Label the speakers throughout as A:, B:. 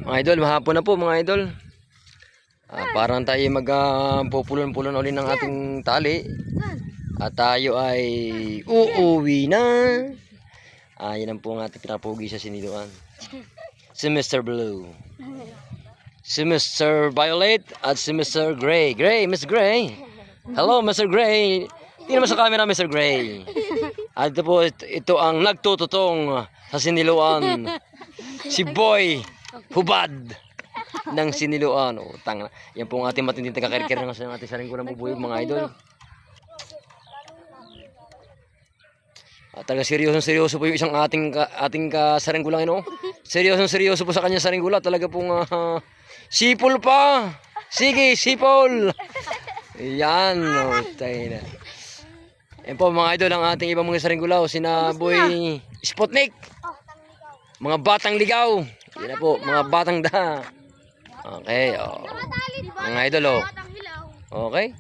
A: Mga idol, mahapon na po mga idol. Parang tayo magpupulon-pulon ulit ng ating tali. At tayo ay uuwi na. Yan ang po ang ating pinapugi sa siniluan. Si Mr. Blue, si Mr. Violet, at si Mr. Gray. Miss Gray. Hello, Mr. Gray. Tingnan mo sa camera, Mr. Gray. At ito ang nagtututong sa siniluan. Si Boy Hubad ng siniluan. Yan po ang ating matinding taga-kerker ng ating saringgulang bubuyog mga idol. Talaga seryoso po yung isang ating saringgulang ino. Seryoso po sa kanya saringgula. Talaga pong sipol pa. Sige, sipol. Yan. Tayo na. Yan po mga idol ang ating ibang mga saringgulaw. Sina Boy Sputnik. Mga batang ligaw. Yan na po, mga batang da. Okay, mga idol, okay.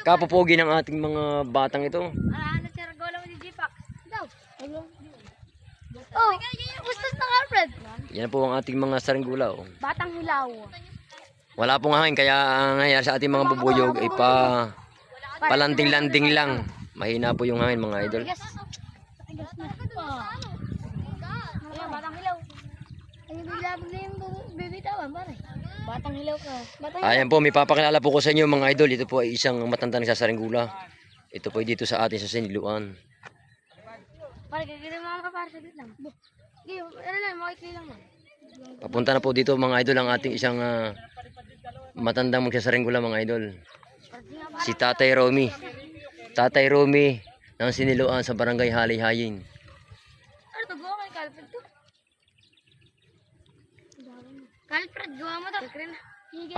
A: Kapupogi ng ating mga batang ito.
B: Oh, gusto na Alfred.
A: Yan po ang ating mga saringgulaw.
B: Batang hilaw.
A: Wala pong hangin kaya ngayon sa ating mga bubuyog ay palanding-landing lang. Mahina po yung hangin mga idol.
B: Batang hilaw. Ay, bilabog na yung bibitawan, pare. Batang hilaw ka.
A: Ayan po, may papakilala po ko sa inyo mga idol. Ito po ay isang matanda nagsasaringgula. Ito po ay dito sa atin sa siniluan.
B: Pare, kaganda mga kapare sa lang. Ano lang, makikli lang lang.
A: Papunta na po dito mga idol ang ating isang matandang magsasaringgula mga idol. Si Tatay Romy. Tatay Romy ng siniluan sa barangay Halayhayin.
B: Ano to, gawa kay Calfred to? Calfred, gawa mo to.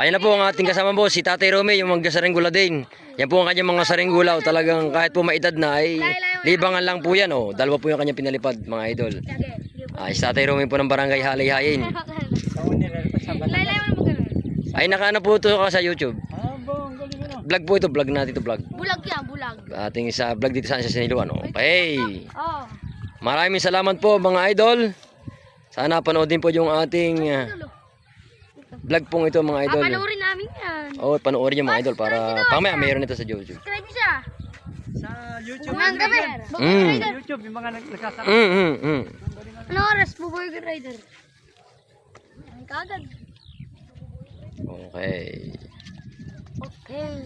A: Ayan na po ang ating kasama po, si Tatay Romy, yung magsasaringgula din. Yan po ang kanyang mga saringgulaw. Talagang kahit po maedad na ay libangan lang po yan. Dalawa po yung kanyang pinalipad mga idol. Si Tatay Romy po ng barangay Halayhayin. Ay nakaano po ito sa YouTube. Vlog po ito, vlog natin ito, vlog.
B: Bulag yan, bulag.
A: Ating sa vlog dito sa siniluan. Okay.
B: Oh.
A: Maraming salamat po mga idol. Sana panoodin po yung ating vlog pong ito mga idol.
B: Panoorin namin yan.
A: Panoorin yung mga idol para pamaya mayroon ito sa YouTube.
B: Subscribe siya.
C: Sa YouTube.
B: Mga gabi.
C: Sa YouTube, yung mga nagkasama.
B: Ano oras? Buboy Rider. Ang kagad.
A: Okay.
B: Okay.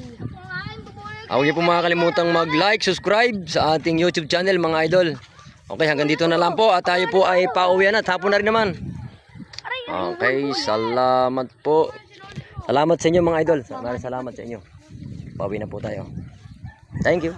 A: Huwag niyo po makakalimutang mag-like, subscribe sa ating YouTube channel mga idol. Okay, hanggang dito na lang po at tayo po ay pauwi na at hapon na rin naman. Okay, salamat po. Salamat sa inyo mga idol. Maraming salamat sa inyo. Pauwi na po tayo. Thank you.